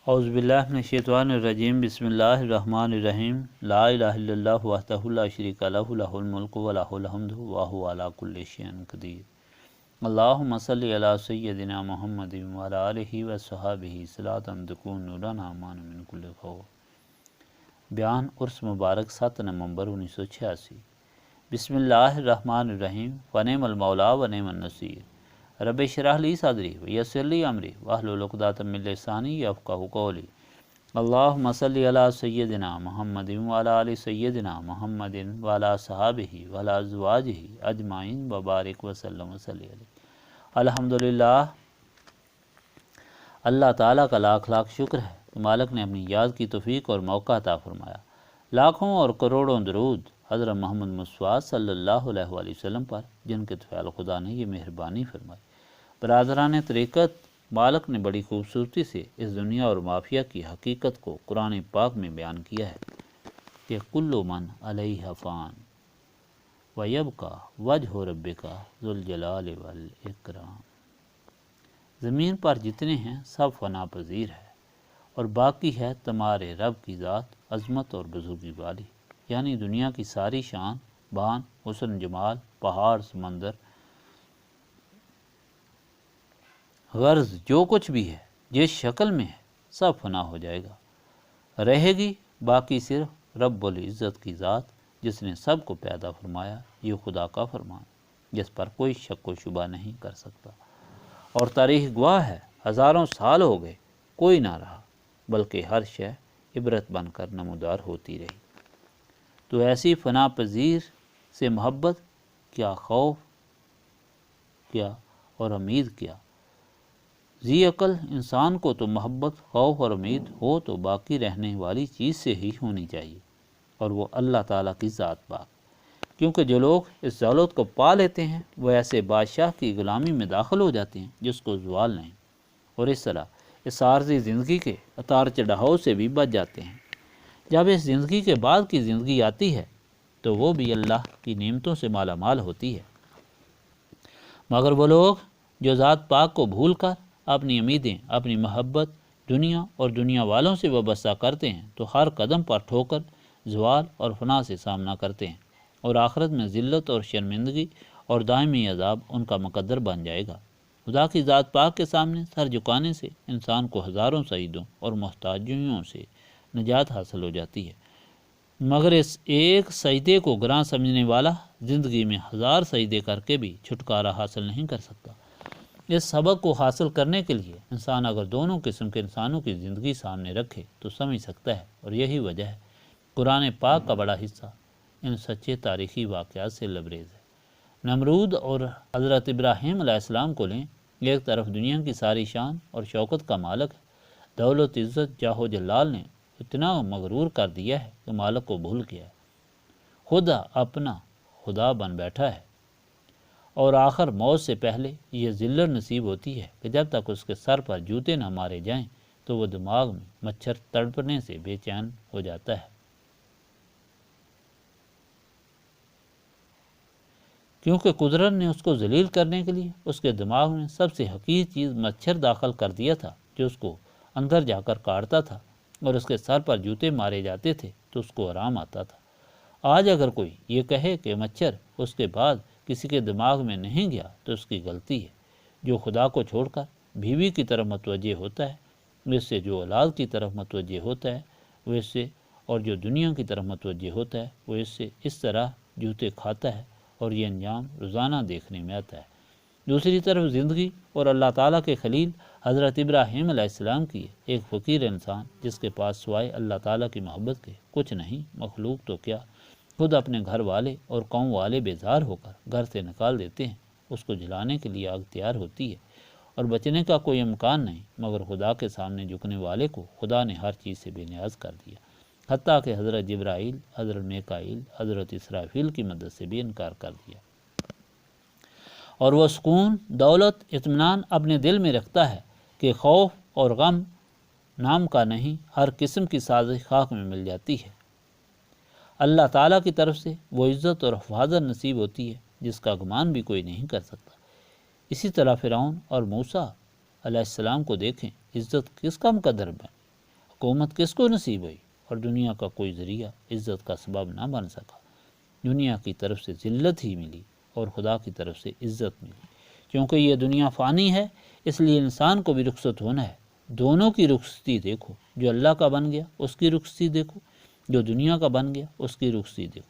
اعوذ باللہ من الشیطان الرجیم، بسم اللہ الرحمن الرحیم، لا الہ الا اللہ وحدہ لا شریک لہ، لہ الملک و لہ الحمد وہو علی کل شیء قدیر۔ اللہم صلی علی سیدنا محمد وعلی آلہ وصحبہ صلاۃ تکون لنا امان من کل خوف۔ بیان عرس مبارک 7 نومبر 1986۔ بسم اللہ الرحمن الرحیم، ونعم المولا ونعم النصیر۔ رب اشرح لی صدری ویسر لی امری واحلل عقدۃ من لسانی یفقہوا قولی۔ اللہم صلی علی سیدنا محمد وعلی آل سیدنا محمد وعلی اصحابہ وعلی ازواجہ اجمعین وبارک وسلم وصلی علیہ۔ الحمدللہ، اللہ تعالیٰ کا لاکھ لاکھ شکر ہے کہ مالک نے اپنی یاد کی توفیق اور موقع عطا فرمایا۔ لاکھوں اور کروڑوں درود حضرت محمد مصطفیٰ صلی اللہ علیہ وآلہ وسلم پر، جن کے توفیق خدا نے یہ مہربانی فرمائی۔ برادران طریقت، مالک نے بڑی خوبصورتی سے اس دنیا اور مافیا کی حقیقت کو قرآن پاک میں بیان کیا ہے کہ کل من علیہ فان ویبقی وجہ ربک ذو الجلال والاکرام۔ زمین پر جتنے ہیں سب فنا پذیر ہے اور باقی ہے تمہارے رب کی ذات عظمت اور بزرگی والی، یعنی دنیا کی ساری شان، بان، حسن، جمال، پہاڑ، سمندر، غرض جو کچھ بھی ہے جس شکل میں ہے سب فنا ہو جائے گا، رہے گی باقی صرف رب العزت کی ذات جس نے سب کو پیدا فرمایا۔ یہ خدا کا فرمان جس پر کوئی شک و شبہ نہیں کر سکتا، اور تاریخ گواہ ہے ہزاروں سال ہو گئے کوئی نہ رہا، بلکہ ہر شے عبرت بن کر نمودار ہوتی رہی۔ تو ایسی فنا پذیر سے محبت کیا، خوف کیا اور امید کیا؟ ذی عقل انسان کو تو محبت، خوف اور امید ہو تو باقی رہنے والی چیز سے ہی ہونی چاہیے، اور وہ اللہ تعالیٰ کی ذات پاک، کیونکہ جو لوگ اس دولت کو پا لیتے ہیں وہ ایسے بادشاہ کی غلامی میں داخل ہو جاتے ہیں جس کو زوال نہیں، اور اس طرح اس عارضی زندگی کے اتار چڑھاؤ سے بھی بچ جاتے ہیں۔ جب اس زندگی کے بعد کی زندگی آتی ہے تو وہ بھی اللہ کی نعمتوں سے مالا مال ہوتی ہے، مگر وہ لوگ جو ذات پاک کو بھول کر اپنی امیدیں، اپنی محبت دنیا اور دنیا والوں سے وابستہ کرتے ہیں تو ہر قدم پر ٹھوکر، زوال اور فنا سے سامنا کرتے ہیں، اور آخرت میں ذلت اور شرمندگی اور دائمی عذاب ان کا مقدر بن جائے گا۔ خدا کی ذات پاک کے سامنے سر جھکانے سے انسان کو ہزاروں سجدوں اور محتاجیوں سے نجات حاصل ہو جاتی ہے، مگر اس ایک سجدے کو گراں سمجھنے والا زندگی میں ہزار سجدے کر کے بھی چھٹکارا حاصل نہیں کر سکتا۔ اس سبق کو حاصل کرنے کے لیے انسان اگر دونوں قسم کے انسانوں کی زندگی سامنے رکھے تو سمجھ سکتا ہے، اور یہی وجہ ہے قرآن پاک کا بڑا حصہ ان سچے تاریخی واقعات سے لبریز ہے۔ نمرود اور حضرت ابراہیم علیہ السلام کو لیں، ایک طرف دنیا کی ساری شان اور شوکت کا مالک ہے، دولت، عزت، جاہ و جلال نے اتنا مغرور کر دیا ہے کہ مالک کو بھول گیا ہے، خود اپنا خدا بن بیٹھا ہے، اور آخر موت سے پہلے یہ ذلت نصیب ہوتی ہے کہ جب تک اس کے سر پر جوتے نہ مارے جائیں تو وہ دماغ میں مچھر تڑپنے سے بے چین ہو جاتا ہے، کیونکہ قدرت نے اس کو ذلیل کرنے کے لیے اس کے دماغ میں سب سے حقیر چیز مچھر داخل کر دیا تھا، جو اس کو اندر جا کر کاٹتا تھا، اور اس کے سر پر جوتے مارے جاتے تھے تو اس کو آرام آتا تھا۔ آج اگر کوئی یہ کہے کہ مچھر اس کے بعد کسی کے دماغ میں نہیں گیا تو اس کی غلطی ہے۔ جو خدا کو چھوڑ کر بیوی کی طرف متوجہ ہوتا ہے اس سے، جو اولاد کی طرف متوجہ ہوتا ہے وہ اس سے، اور جو دنیا کی طرف متوجہ ہوتا ہے وہ اس سے اس طرح جوتے کھاتا ہے، اور یہ انجام روزانہ دیکھنے میں آتا ہے۔ دوسری طرف زندگی اور اللہ تعالیٰ کے خلیل حضرت ابراہیم علیہ السلام کی ایک فقیر انسان جس کے پاس سوائے اللہ تعالیٰ کی محبت کے کچھ نہیں، مخلوق تو کیا خود اپنے گھر والے اور قوم والے بیزار ہو کر گھر سے نکال دیتے ہیں، اس کو جلانے کے لیے آگ تیار ہوتی ہے اور بچنے کا کوئی امکان نہیں، مگر خدا کے سامنے جھکنے والے کو خدا نے ہر چیز سے بے نیاز کر دیا، حتیٰ کہ حضرت جبرائیل، حضرت میکائیل، حضرت اسرافیل کی مدد سے بھی انکار کر دیا، اور وہ سکون، دولت، اطمینان اپنے دل میں رکھتا ہے کہ خوف اور غم نام کا نہیں، ہر قسم کی سازش خاک میں مل جاتی ہے۔ اللہ تعالیٰ کی طرف سے وہ عزت اور حفاظت نصیب ہوتی ہے جس کا گمان بھی کوئی نہیں کر سکتا۔ اسی طرح فرعون اور موسیٰ علیہ السلام کو دیکھیں، عزت کس کا مقدر حکومت کس کو نصیب ہوئی اور دنیا کا کوئی ذریعہ عزت کا سبب نہ بن سکا۔ دنیا کی طرف سے ذلت ہی ملی اور خدا کی طرف سے عزت ملی۔ کیونکہ یہ دنیا فانی ہے اس لیے انسان کو بھی رخصت ہونا ہے۔ دونوں کی رخصتی دیکھو، جو اللہ کا بن گیا اس کی رخصتی دیکھو، جو دنیا کا بن گیا اس کی رخصتی دیکھو۔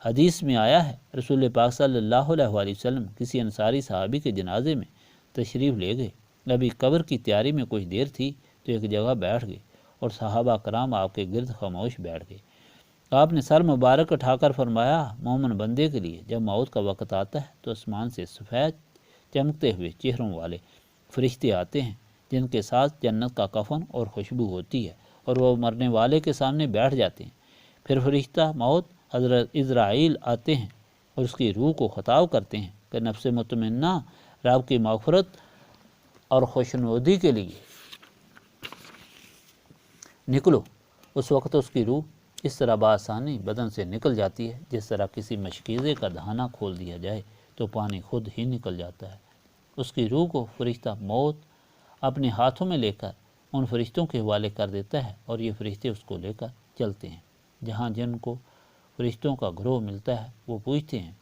حدیث میں آیا ہے رسول پاک صلی اللہ علیہ وآلہ وسلم کسی انصاری صحابی کے جنازے میں تشریف لے گئے۔ ابھی قبر کی تیاری میں کچھ دیر تھی تو ایک جگہ بیٹھ گئے اور صحابہ کرام آپ کے گرد خاموش بیٹھ گئے۔ آپ نے سر مبارک اٹھا کر فرمایا، مومن بندے کے لیے جب موت کا وقت آتا ہے تو آسمان سے سفید چمکتے ہوئے چہروں والے فرشتے آتے ہیں جن کے ساتھ جنت کا کفن اور خوشبو ہوتی ہے، اور وہ مرنے والے کے سامنے بیٹھ جاتے ہیں۔ پھر فرشتہ موت حضرت اسرائیل آتے ہیں اور اس کی روح کو خطاب کرتے ہیں کہ نفس مطمئنہ رب کی مغفرت اور خوشنودی کے لیے نکلو۔ اس وقت اس کی روح اس طرح بآسانی بدن سے نکل جاتی ہے جس طرح کسی مشکیزے کا دہانہ کھول دیا جائے تو پانی خود ہی نکل جاتا ہے۔ اس کی روح کو فرشتہ موت اپنے ہاتھوں میں لے کر ان فرشتوں کے حوالے کر دیتا ہے اور یہ فرشتے اس کو لے کر چلتے ہیں۔ جہاں جن کو فرشتوں کا گروہ ملتا ہے وہ پوچھتے ہیں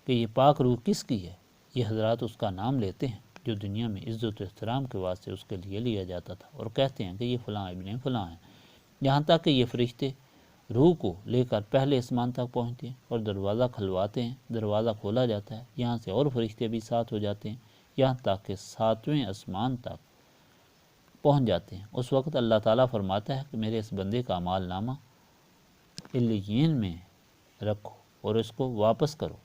کہ یہ پاک روح کس کی ہے؟ یہ حضرات اس کا نام لیتے ہیں جو دنیا میں عزت و احترام کے واسطے اس کے لیے لیا جاتا تھا، اور کہتے ہیں کہ یہ فلاں ابن فلاں ہیں، یہاں تک کہ یہ فرشتے روح کو لے کر پہلے آسمان تک پہنچتے ہیں اور دروازہ کھلواتے ہیں۔ دروازہ کھولا جاتا ہے، یہاں سے اور فرشتے بھی ساتھ ہو جاتے ہیں یہاں تک کہ 7ویں آسمان تک پہنچ جاتے ہیں۔ اس وقت اللہ تعالیٰ فرماتا ہے کہ میرے اس بندے کا اعمال نامہ علیین میں رکھو اور اس کو واپس کرو۔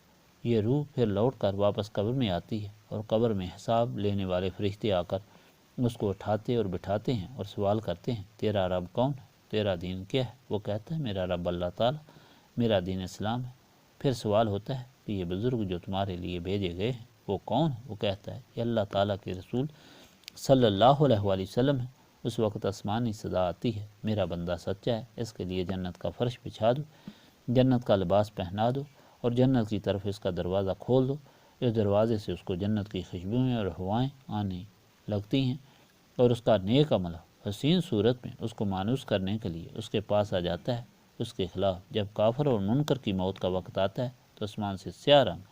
یہ روح پھر لوٹ کر واپس قبر میں آتی ہے اور قبر میں حساب لینے والے فرشتے آ کر اس کو اٹھاتے اور بٹھاتے ہیں اور سوال کرتے ہیں، تیرا رب کون ہے؟ تیرا دین کیا ہے؟ وہ کہتا ہے میرا رب اللہ تعالیٰ، میرا دین اسلام ہے۔ پھر سوال ہوتا ہے کہ یہ بزرگ جو تمہارے لیے بھیجے گئے ہیں وہ کون ہے؟ وہ کہتا ہے یہ اللہ تعالیٰ کے رسول صلی اللہ علیہ وآلہ وسلم ہے۔ اس وقت آسمانی صدا آتی ہے، میرا بندہ سچا ہے، اس کے لیے جنت کا فرش بچھا دو، جنت کا لباس پہنا دو اور جنت کی طرف اس کا دروازہ کھول دو۔ اس دروازے سے اس کو جنت کی خوشبوئیں اور ہوائیں آنے لگتی ہیں اور اس کا نیک عمل حسین صورت میں اس کو مانوس کرنے کے لیے اس کے پاس آ جاتا ہے۔ اس کے خلاف جب کافر اور منکر کی موت کا وقت آتا ہے تو آسمان سے سیاہ رنگ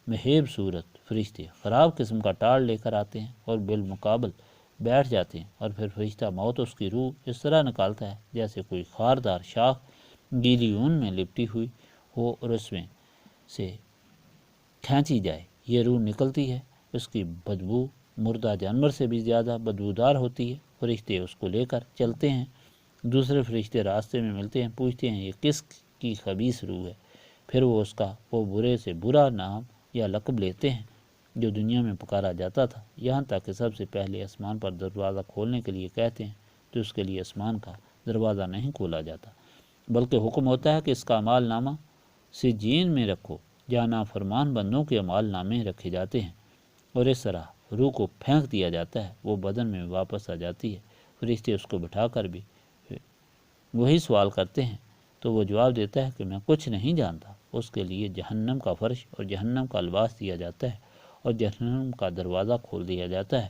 مہیب صورت فرشتے خراب قسم کا ٹال لے کر آتے ہیں اور بالمقابل بیٹھ جاتے ہیں، اور پھر فرشتہ موت اس کی روح اس طرح نکالتا ہے جیسے کوئی خاردار شاخ گیلی اون میں لپٹی ہوئی ہو اور اس میں سے کھینچی جائے۔ یہ روح نکلتی ہے، اس کی بدبو مردہ جانور سے بھی زیادہ بدبودار ہوتی ہے۔ فرشتے اس کو لے کر چلتے ہیں، دوسرے فرشتے راستے میں ملتے ہیں، پوچھتے ہیں یہ کس کی خبیث روح ہے؟ پھر وہ اس کا وہ برے سے برا نام یا لقب لیتے ہیں جو دنیا میں پکارا جاتا تھا، یہاں تک کہ سب سے پہلے آسمان پر دروازہ کھولنے کے لیے کہتے ہیں تو اس کے لیے آسمان کا دروازہ نہیں کھولا جاتا، بلکہ حکم ہوتا ہے کہ اس کا اعمال نامہ سجین میں رکھو، جہاں نافرمان بندوں کے اعمال نامے رکھے جاتے ہیں، اور اس طرح روح کو پھینک دیا جاتا ہے، وہ بدن میں واپس آ جاتی ہے۔ فرشتے اس کو بٹھا کر بھی وہی سوال کرتے ہیں تو وہ جواب دیتا ہے کہ میں کچھ نہیں جانتا۔ اس کے لیے جہنم کا فرش اور جہنم کا لباس دیا جاتا ہے اور جہنم کا دروازہ کھول دیا جاتا ہے،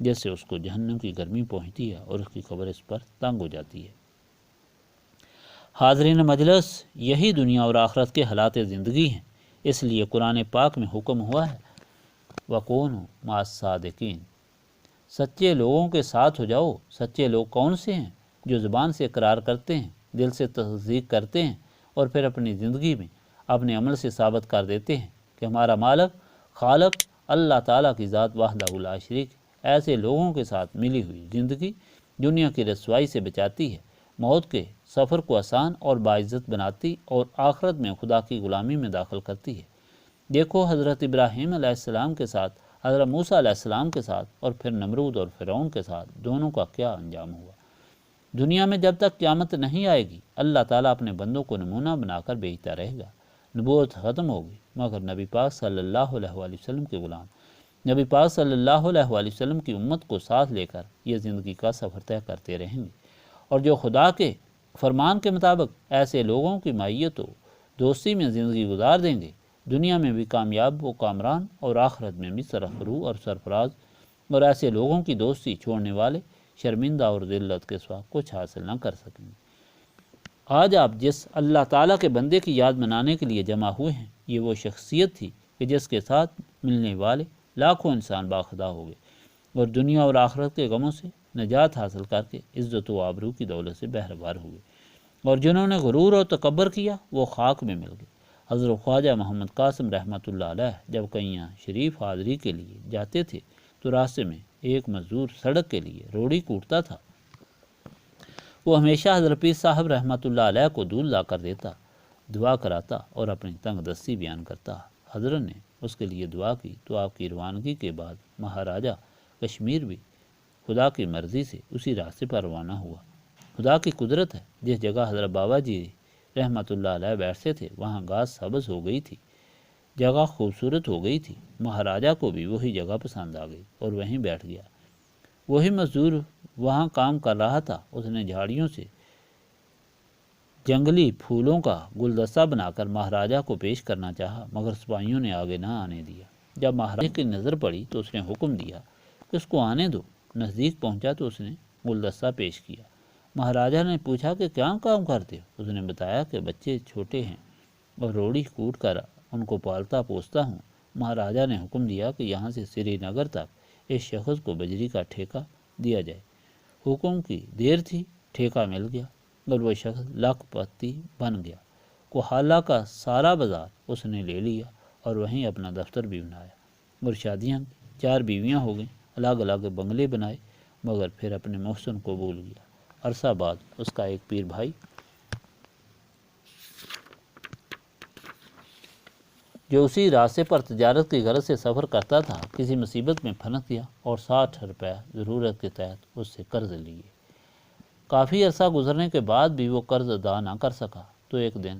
جس سے اس کو جہنم کی گرمی پہنچتی ہے اور اس کی قبر اس پر تنگ ہو جاتی ہے۔ حاضرین مجلس، یہی دنیا اور آخرت کے حالات زندگی ہیں، اس لیے قرآن پاک میں حکم ہوا ہے وَكُونُوا مَعَ الصَّادِقِينَ، سچے لوگوں کے ساتھ ہو جاؤ۔ سچے لوگ کون سے ہیں؟ جو زبان سے اقرار کرتے ہیں، دل سے تصدیق کرتے ہیں اور پھر اپنی زندگی میں اپنے عمل سے ثابت کر دیتے ہیں کہ ہمارا مالک خالق اللہ تعالیٰ کی ذات وحدہ لا شریک۔ ایسے لوگوں کے ساتھ ملی ہوئی زندگی دنیا کی رسوائی سے بچاتی ہے، موت کے سفر کو آسان اور باعزت بناتی اور آخرت میں خدا کی غلامی میں داخل کرتی ہے۔ دیکھو حضرت ابراہیم علیہ السلام کے ساتھ، حضرت موسیٰ علیہ السلام کے ساتھ اور پھر نمرود اور فرعون کے ساتھ دونوں کا کیا انجام ہوا۔ دنیا میں جب تک قیامت نہیں آئے گی اللہ تعالیٰ اپنے بندوں کو نمونہ بنا کر بھیجتا رہے گا۔ نبوت ختم ہوگی مگر نبی پاک صلی اللہ علیہ وآلہ وسلم کے غلام نبی پاک صلی اللہ علیہ وآلہ وسلم کی امت کو ساتھ لے کر یہ زندگی کا سفر طے کرتے رہیں گے، اور جو خدا کے فرمان کے مطابق ایسے لوگوں کی معیت و دوستی میں زندگی گزار دیں گے، دنیا میں بھی کامیاب و کامران اور آخرت میں بھی سرفراز اور سرفراز، اور ایسے لوگوں کی دوستی چھوڑنے والے شرمندہ اور ذلت کے سوا کچھ حاصل نہ کر سکیں گے۔ آج آپ جس اللہ تعالیٰ کے بندے کی یاد منانے کے لیے جمع ہوئے ہیں، یہ وہ شخصیت تھی کہ جس کے ساتھ ملنے والے لاکھوں انسان باخدا ہو گئے اور دنیا اور آخرت کے غموں سے نجات حاصل کر کے عزت و آبرو کی دولت سے بہربار ہوئے، اور جنہوں نے غرور اور تکبر کیا وہ خاک میں مل گئے۔ حضرت خواجہ محمد قاسم رحمۃ اللہ علیہ جب کئیاں شریف حاضری کے لیے جاتے تھے تو راستے میں ایک مزدور سڑک کے لیے روڑی کوٹتا تھا۔ وہ ہمیشہ حضرت پیر صاحب رحمۃ اللہ علیہ کو دودھ لا کر دیتا، دعا کراتا اور اپنی تنگ دستی بیان کرتا۔ حضرت نے اس کے لیے دعا کی تو آپ کی روانگی کے بعد مہاراجہ کشمیر بھی خدا کی مرضی سے اسی راستے پر روانہ ہوا۔ خدا کی قدرت ہے، جس جگہ حضرت بابا جی رحمۃ اللہ علیہ بیٹھتے تھے وہاں گھاس سبز ہو گئی تھی، جگہ خوبصورت ہو گئی تھی۔ مہاراجہ کو بھی وہی جگہ پسند آ گئی اور وہیں بیٹھ گیا۔ وہی مزدور وہاں کام کر رہا تھا، اس نے جھاڑیوں سے جنگلی پھولوں کا گلدستہ بنا کر مہاراجہ کو پیش کرنا چاہا، مگر سپاہیوں نے آگے نہ آنے دیا۔ جب مہاراجہ کی نظر پڑی تو اس نے حکم دیا کہ اس کو آنے دو۔ نزدیک پہنچا تو اس نے گلدستہ پیش کیا۔ مہاراجہ نے پوچھا کہ کیا کام کرتے ہو؟ اس نے بتایا کہ بچے چھوٹے ہیں اور روڑی کوٹ کر ان کو پالتا پوستا ہوں۔ مہاراجہ نے حکم دیا کہ یہاں سے سری نگر تک اس شخص کو بجری کا ٹھیکہ دیا جائے۔ حکم کی دیر تھی، ٹھیکہ مل گیا اور وہ شخص لاکھ پتی بن گیا۔ کوہالہ کا سارا بازار اس نے لے لیا اور وہیں اپنا دفتر بھی بنایا اور شادیاں کی۔ 4 بیویاں ہو گئیں، الگ الگ بنگلے بنائے، مگر پھر اپنے محسن کو بھول گیا۔ عرصہ بعد اس کا ایک پیر بھائی جو اسی راستے پر تجارت کی غرض سے سفر کرتا تھا کسی مصیبت میں پھنس گیا اور 60 روپے ضرورت کے تحت اس سے قرض لیے۔ کافی عرصہ گزرنے کے بعد بھی وہ قرض ادا نہ کر سکا تو ایک دن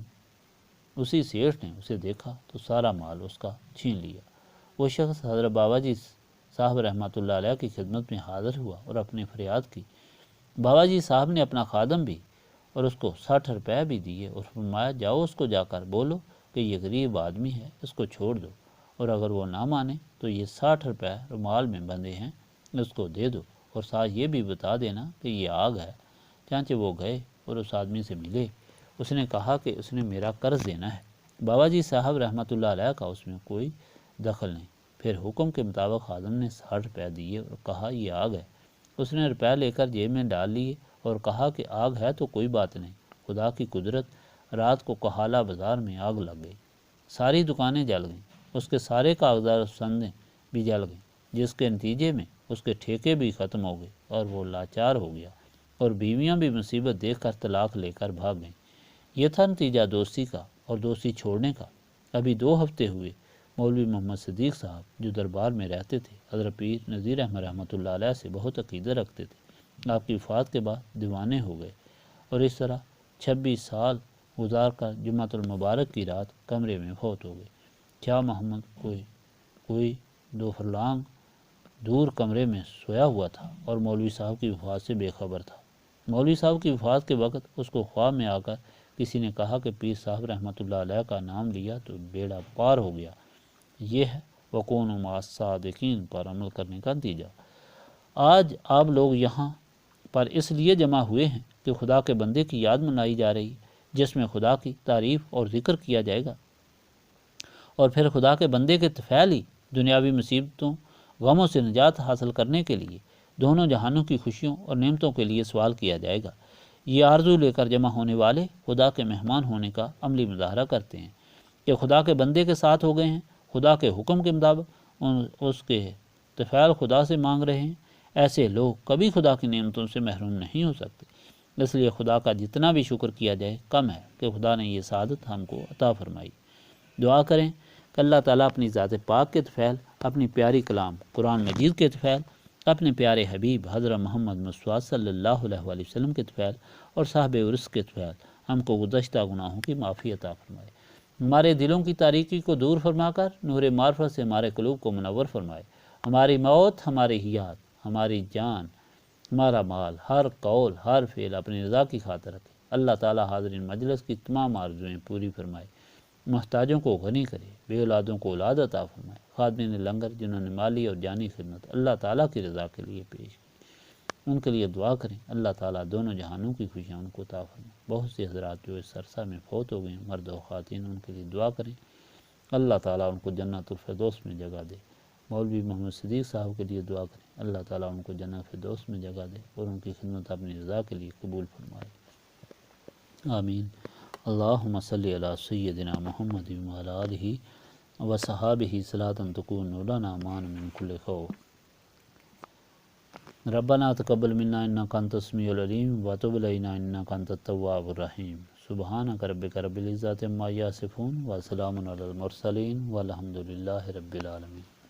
اسی سیٹھ نے اسے دیکھا تو سارا مال اس کا چھین لیا۔ وہ شخص حضرت بابا جی صاحب رحمۃ اللہ علیہ کی خدمت میں حاضر ہوا اور اپنی فریاد کی۔ بابا جی صاحب نے اپنا خادم بھی اور اس کو 60 روپے بھی دیے اور فرمایا جاؤ اس کو جا کر بولو کہ یہ غریب آدمی ہے، اس کو چھوڑ دو، اور اگر وہ نہ مانے تو یہ 60 روپے رومال میں بندھے ہیں، اس کو دے دو، اور ساتھ یہ بھی بتا دینا کہ یہ آگ ہے۔ چانچہ وہ گئے اور اس آدمی سے ملے۔ اس نے کہا کہ اس نے میرا قرض دینا ہے۔ بابا جی صاحب رحمۃ اللہ علیہ کا اس میں کوئی دخل نہیں۔ پھر حکم کے مطابق خادم نے 60 روپے دیے اور کہا یہ آگ ہے۔ اس نے روپے لے کر جیب میں ڈال لیے اور کہا کہ آگ ہے تو کوئی بات نہیں۔ خدا کی قدرت، رات کو کوہالہ بازار میں آگ لگ گئی، ساری دکانیں جل گئیں، اس کے سارے کاغذات و سندیں بھی جل گئیں، جس کے نتیجے میں اس کے ٹھیکے بھی ختم ہو گئے اور وہ لاچار ہو گیا، اور بیویاں بھی مصیبت دیکھ کر طلاق لے کر بھاگ گئیں۔ یہ تھا نتیجہ دوستی کا اور دوستی چھوڑنے کا۔ ابھی 2 ہفتے ہوئے مولوی محمد صدیق صاحب جو دربار میں رہتے تھے حضرت پیر نذیر احمد رحمۃ اللہ علیہ سے بہت عقیدہ رکھتے تھے، آپ کی وفات کے بعد دیوانے ہو گئے، اور اس طرح 26 سال گزار کر جمعۃ المبارک کی رات کمرے میں فوت ہو گئے۔ شاہ محمد کوئی 2 فرلانگ دور کمرے میں سویا ہوا تھا اور مولوی صاحب کی وفات سے بے خبر تھا۔ مولوی صاحب کی وفات کے وقت اس کو خواب میں آ کر کسی نے کہا کہ پیر صاحب رحمۃ اللہ علیہ کا نام لیا تو بیڑا پار ہو گیا۔ یہ ہے وَكُونُوا مَعَ الصَّادِقِينَ پر عمل کرنے کا نتیجہ۔ آج آپ لوگ یہاں پر اس لیے جمع ہوئے ہیں کہ خدا کے بندے کی یاد منائی جا رہی ہے، جس میں خدا کی تعریف اور ذکر کیا جائے گا، اور پھر خدا کے بندے کے طفیل ہی دنیاوی مصیبتوں غموں سے نجات حاصل کرنے کے لیے دونوں جہانوں کی خوشیوں اور نعمتوں کے لیے سوال کیا جائے گا۔ یہ آرزو لے کر جمع ہونے والے خدا کے مہمان ہونے کا عملی مظاہرہ کرتے ہیں کہ خدا کے بندے کے ساتھ ہو گئے ہیں، خدا کے حکم کے مطابق اس کے طفیل خدا سے مانگ رہے ہیں۔ ایسے لوگ کبھی خدا کی نعمتوں سے محروم نہیں ہو سکتے۔ اس لیے خدا کا جتنا بھی شکر کیا جائے کم ہے کہ خدا نے یہ سعادت ہم کو عطا فرمائی۔ دعا کریں کہ اللہ تعالیٰ اپنی ذات پاک کے طفیل، اپنی پیاری کلام قرآن مجید کے طفیل، اپنے پیارے حبیب حضرت محمد مصطفیٰ صلی اللہ علیہ وآلہ وسلم کے طفیل اور صاحب عرص کے طفیل ہم کو گزشتہ گناہوں کی معافی عطا فرمائے۔ ہمارے دلوں کی تاریکی کو دور فرما کر نور معرفت سے ہمارے قلوب کو منور فرمائے۔ ہماری موت، ہماری حیات، ہماری جان، ہمارا مال، ہر قول، ہر فعل اپنی رضا کی خاطر رکھے۔ اللہ تعالیٰ حاضرین مجلس کی تمام آرزویں پوری فرمائے، محتاجوں کو غنی کرے، بے اولادوں کو اولاد عطا فرمائے۔ خادمین لنگر جنہوں نے مالی اور جانی خدمت اللہ تعالیٰ کی رضا کے لیے پیش کی، ان کے لیے دعا کریں، اللہ تعالیٰ دونوں جہانوں کی خوشیاں ان کو عطا فرمائے۔ بہت سے حضرات جو اس عرصہ میں فوت ہو گئے ہیں، مرد و خواتین، ان کے لیے دعا کریں، اللہ تعالیٰ ان کو جنت الفردوس میں جگہ دے۔ مولوی محمد صدیق صاحب کے لیے دعا کریں، اللہ تعالیٰ ان کو جنت الفردوس میں جگہ دے اور ان کی خدمت اپنی رضا کے لیے قبول فرمائے، آمین۔ اللہم صلی علی سیدنا محمد وعلی آلہ وصحابہ صلاۃ تکون لنا امان من کل خوف۔ ربنا تقبل منا انک انت السمیع العلیم وتب علینا انک انت التواب الرحیم۔ سبحانک ربک رب العزۃ عما یصفون وسلام علی المرسلین والحمد للہ رب العالمین۔